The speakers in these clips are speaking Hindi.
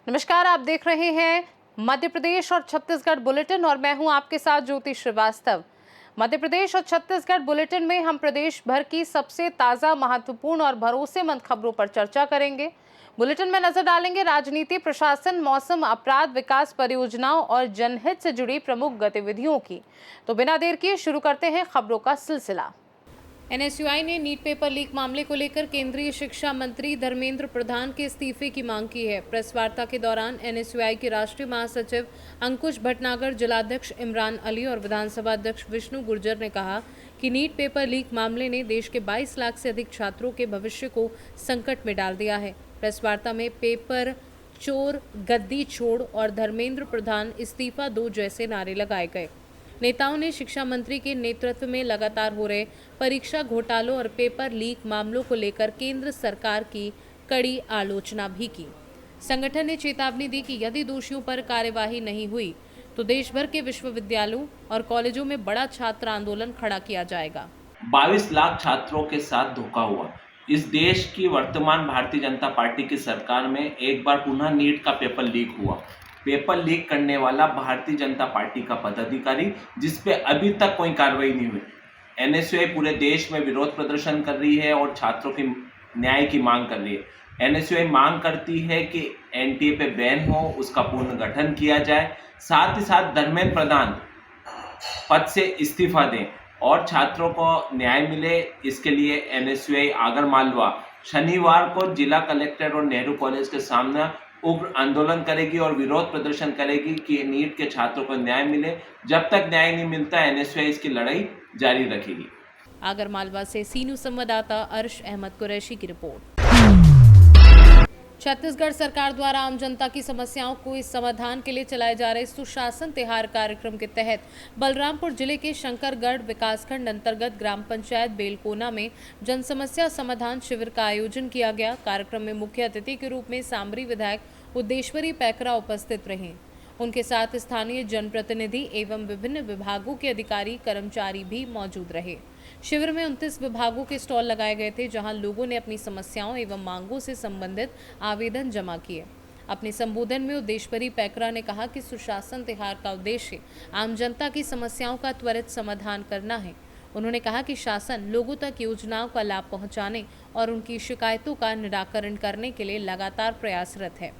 नमस्कार, आप देख रहे हैं मध्य प्रदेश और छत्तीसगढ़ बुलेटिन और मैं हूं आपके साथ ज्योति श्रीवास्तव। मध्य प्रदेश और छत्तीसगढ़ बुलेटिन में हम प्रदेश भर की सबसे ताजा, महत्वपूर्ण और भरोसेमंद खबरों पर चर्चा करेंगे। बुलेटिन में नजर डालेंगे राजनीति, प्रशासन, मौसम, अपराध, विकास परियोजनाओं और जनहित से जुड़ी प्रमुख गतिविधियों की। तो बिना देर किए शुरू करते हैं खबरों का सिलसिला। एनएसयूआई ने नीट पेपर लीक मामले को लेकर केंद्रीय शिक्षा मंत्री धर्मेंद्र प्रधान के इस्तीफे की मांग की है। प्रेस वार्ता के दौरान एनएसयूआई के राष्ट्रीय महासचिव अंकुश भटनागर, जिलाध्यक्ष इमरान अली और विधानसभा अध्यक्ष विष्णु गुर्जर ने कहा कि नीट पेपर लीक मामले ने देश के 22 लाख से अधिक छात्रों के भविष्य को संकट में डाल दिया है। प्रेस वार्ता में पेपर चोर, गद्दी छोड़ और धर्मेंद्र प्रधान इस्तीफा दो जैसे नारे लगाए गए। नेताओं ने शिक्षा मंत्री के नेतृत्व में लगातार हो रहे परीक्षा घोटालों और पेपर लीक मामलों को लेकर केंद्र सरकार की कड़ी आलोचना भी की। संगठन ने चेतावनी दी कि यदि दोषियों पर कार्यवाही नहीं हुई तो देश भर के विश्वविद्यालयों और कॉलेजों में बड़ा छात्र आंदोलन खड़ा किया जाएगा। 22 लाख छात्रों के साथ धोखा हुआ। इस देश की वर्तमान भारतीय जनता पार्टी की सरकार में एक बार पुनः नीट का पेपर लीक हुआ। पेपर लीक करने वाला भारतीय जनता पार्टी का पदाधिकारी, जिस पे अभी तक कोई कार्रवाई नहीं हुई। एनएसयूआई पूरे देश में विरोध प्रदर्शन कर रही है और छात्रों की न्याय की मांग कर रही है। एनएसयूआई मांग करती है कि एनटीए पे बैन हो, उसका पुनर्गठन किया जाए, साथ ही साथ धर्मेंद्र प्रधान पद से इस्तीफा दें और छात्रों को न्याय मिले। इसके लिए एनएसयूआई आगरमालवा शनिवार को जिला कलेक्टर और नेहरू कॉलेज के सामने उग्र आंदोलन करेगी और विरोध प्रदर्शन करेगी कि नीट के छात्रों को न्याय मिले। जब तक न्याय नहीं मिलता, एनएसयूआई इसकी लड़ाई जारी रखेगी। आगरमालवा से सीनू संवाददाता अर्श अहमद कुरैशी की रिपोर्ट। छत्तीसगढ़ सरकार द्वारा आम जनता की समस्याओं को इस समाधान के लिए चलाए जा रहे सुशासन तिहार कार्यक्रम के तहत बलरामपुर जिले के शंकरगढ़ विकासखंड अंतर्गत ग्राम पंचायत बेलकोना में जन समस्या समाधान शिविर का आयोजन किया गया। कार्यक्रम में मुख्य अतिथि के रूप में सामरी विधायक उद्देश्वरी पैकरा उपस्थित रहे। उनके साथ स्थानीय जनप्रतिनिधि एवं विभिन्न विभागों के अधिकारी, कर्मचारी भी मौजूद रहे। शिविर में 29 विभागों के स्टॉल लगाए गए थे, जहां लोगों ने अपनी समस्याओं एवं मांगों से संबंधित आवेदन जमा किए। अपने संबोधन में उद्देश्वरी पैकरा ने कहा कि सुशासन तिहार का उद्देश्य आम जनता की समस्याओं का त्वरित समाधान करना है। उन्होंने कहा कि शासन लोगों तक योजनाओं का लाभ पहुंचाने और उनकी शिकायतों का निराकरण करने के लिए लगातार प्रयासरत है।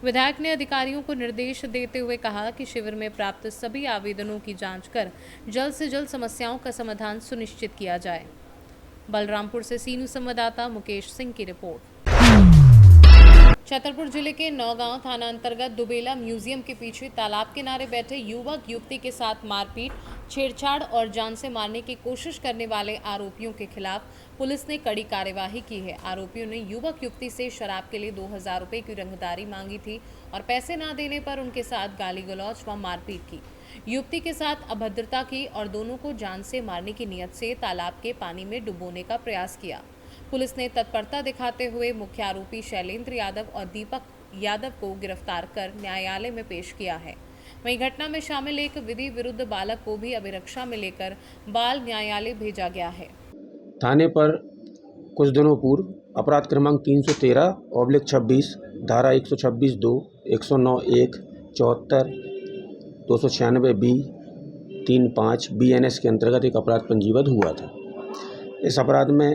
विधायक ने अधिकारियों को निर्देश देते हुए कहा कि शिविर में प्राप्त सभी आवेदनों की जांच कर जल्द से जल्द समस्याओं का समाधान सुनिश्चित किया जाए। बलरामपुर से सीनू संवाददाता मुकेश सिंह की रिपोर्ट। छतरपुर जिले के नौगांव थाना अंतर्गत दुबेला म्यूजियम के पीछे तालाब किनारे बैठे युवक युवती के साथ मारपीट, छेड़छाड़ और जान से मारने की कोशिश करने वाले आरोपियों के खिलाफ पुलिस ने कड़ी कार्यवाही की है। आरोपियों ने युवक युवती से शराब के लिए 2000 रुपए की रंगदारी मांगी थी और पैसे न देने पर उनके साथ गाली गलौज व मारपीट की। युवती के साथ अभद्रता की और दोनों को जान से मारने की नीयत से तालाब के पानी में डुबोने का प्रयास किया। पुलिस ने तत्परता दिखाते हुए मुख्य आरोपी शैलेंद्र यादव और दीपक यादव को गिरफ्तार कर न्यायालय में पेश किया है। वहीं घटना में शामिल एक विधि विरुद्ध बालक को भी अभिरक्षा में लेकर बाल न्यायालय भेजा गया है। थाने पर कुछ दिनों पूर्व अपराध क्रमांक 313/26 धारा 126(2), 109(1), 74, 296(b), 35 BNS के अंतर्गत एक अपराध पंजीबद्ध हुआ था। इस अपराध में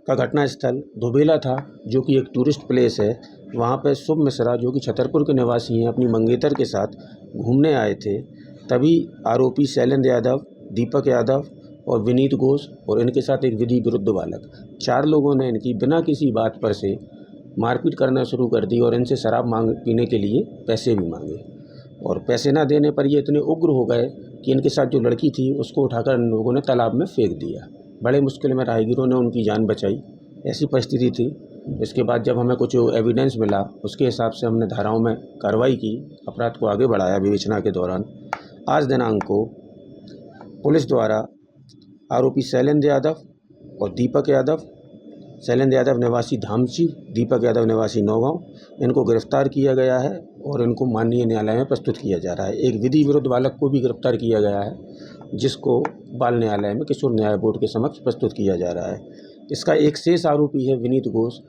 का घटना स्थल दुबेला था, जो कि एक टूरिस्ट प्लेस है। वहाँ पर शुभ मिश्रा, जो कि छतरपुर के निवासी हैं, अपनी मंगेतर के साथ घूमने आए थे। तभी आरोपी शैलेंद्र यादव, दीपक यादव और विनीत घोष और इनके साथ एक विधि विरुद्ध बालक, 4 लोगों ने इनकी बिना किसी बात पर से मारपीट करना शुरू कर दी और इनसे शराब पीने के लिए पैसे भी मांगे। और पैसे ना देने पर ये इतने उग्र हो गए कि इनके साथ जो लड़की थी उसको उठाकर इन लोगों ने तालाब में फेंक दिया। बड़े मुश्किल में राहगीरों ने उनकी जान बचाई। ऐसी परिस्थिति थी। इसके बाद जब हमें कुछ एविडेंस मिला, उसके हिसाब से हमने धाराओं में कार्रवाई की, अपराध को आगे बढ़ाया। विवेचना के दौरान आज दिनांक को पुलिस द्वारा आरोपी शैलेंद्र यादव और दीपक यादव, शैलेंद्र यादव निवासी धामची, दीपक यादव निवासी नौगांव, इनको गिरफ्तार किया गया है और इनको माननीय न्यायालय में प्रस्तुत किया जा रहा है। एक विधि विरुद्ध बालक को भी गिरफ्तार किया गया है जिसको बाल न्यायालय में किशोर न्याय बोर्ड के समक्ष प्रस्तुत किया जा रहा है। इसका एक शेष आरोपी है विनीत घोष।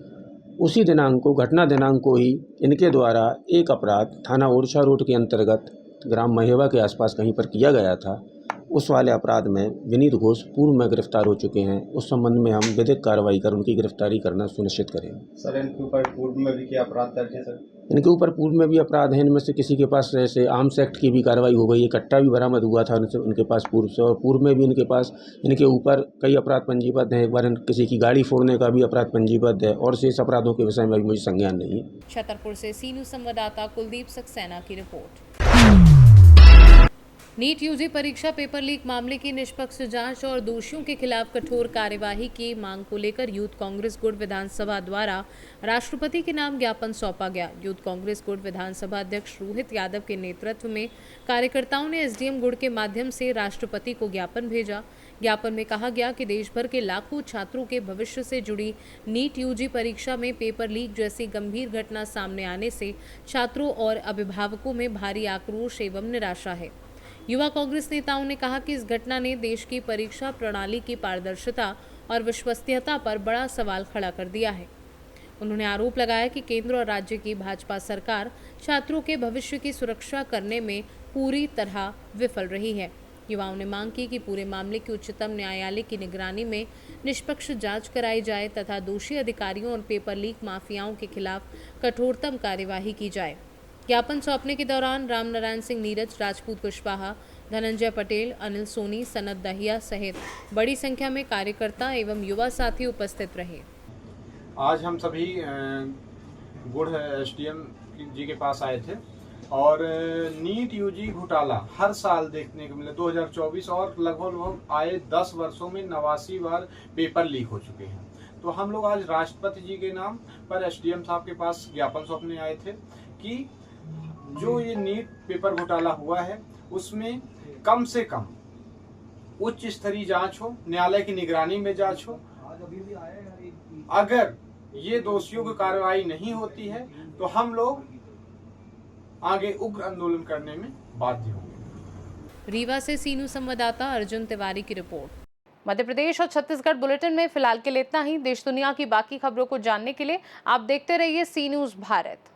उसी दिनांक को, घटना दिनांक को ही इनके द्वारा एक अपराध थाना ओरछा रोड के अंतर्गत ग्राम महेवा के आसपास कहीं पर किया गया था। उस वाले अपराध में विनीत घोष पूर्व में गिरफ्तार हो चुके हैं। उस संबंध में हम विधिक कार्रवाई कर उनकी गिरफ्तारी करना सुनिश्चित करेंगे। सर, इनके ऊपर पूर्व में भी क्या अपराध दर्ज है? सर, इनके ऊपर पूर्व में भी अपराध हैं। इनमें से किसी के पास जैसे आर्म्स एक्ट की भी कार्रवाई हो गई है, कट्टा भी बरामद हुआ था उनके पास पूर्व से, और पूर्व में भी इनके ऊपर कई अपराध पंजीबद्ध हैं। एक बार किसी की गाड़ी फोड़ने का भी अपराध पंजीबद्ध है, और शेष अपराधों के विषय में अभी मुझे संज्ञान नहीं है। छतरपुर से सी न्यूज़ संवाददाता कुलदीप सक्सेना की रिपोर्ट। नीट यूजी परीक्षा पेपर लीक मामले की निष्पक्ष जांच और दोषियों के खिलाफ कठोर कार्यवाही की मांग को लेकर यूथ कांग्रेस गुड़ विधानसभा द्वारा राष्ट्रपति के नाम ज्ञापन सौंपा गया। यूथ कांग्रेस गुड़ विधानसभा अध्यक्ष रोहित यादव के नेतृत्व में कार्यकर्ताओं ने एसडीएम गुड़ के माध्यम से राष्ट्रपति को ज्ञापन भेजा। ज्ञापन में कहा गया कि देश भर के लाखों छात्रों के भविष्य से जुड़ी नीट यूजी परीक्षा में पेपर लीक जैसी गंभीर घटना सामने आने से छात्रों और अभिभावकों में भारी आक्रोश एवं निराशा है। युवा कांग्रेस नेताओं ने कहा कि इस घटना ने देश की परीक्षा प्रणाली की पारदर्शिता और विश्वसनीयता पर बड़ा सवाल खड़ा कर दिया है। उन्होंने आरोप लगाया कि केंद्र और राज्य की भाजपा सरकार छात्रों के भविष्य की सुरक्षा करने में पूरी तरह विफल रही है। युवाओं ने मांग की कि पूरे मामले की उच्चतम न्यायालय की निगरानी में निष्पक्ष जांच कराई जाए तथा दोषी अधिकारियों और पेपर लीक माफियाओं के खिलाफ कठोरतम कार्यवाही की जाए। ज्ञापन सौंपने के दौरान रामनारायण सिंह नीरज, राजपूत कुशवाहा, धनंजय पटेल, अनिल सोनी, सनत दहिया सहित बड़ी संख्या में कार्यकर्ता एवं युवा साथी उपस्थित रहे। आज हम सभी गुड़ एसडीएम जी के पास आए थे और नीट यूजी घोटाला हर साल देखने को मिले। 2024 और लगभग आए 10 वर्षों में 89 बार पेपर लीक हो चुके हैं। तो हम लोग आज राष्ट्रपति जी के नाम पर एसडीएम साहब के पास ज्ञापन सौंपने आए थे कि जो ये नीट पेपर घोटाला हुआ है उसमें कम से कम उच्च स्तरीय जांच हो, न्यायालय की निगरानी में जांच हो। अगर ये दोषियों की कार्रवाई नहीं होती है तो हम लोग आगे उग्र आंदोलन करने में बाध्य होंगे। रीवा से सी न्यूज़ संवाददाता अर्जुन तिवारी की रिपोर्ट। मध्य प्रदेश और छत्तीसगढ़ बुलेटिन में फिलहाल के लिए इतना ही। देश दुनिया की बाकी खबरों को जानने के लिए आप देखते रहिए सी न्यूज़ भारत।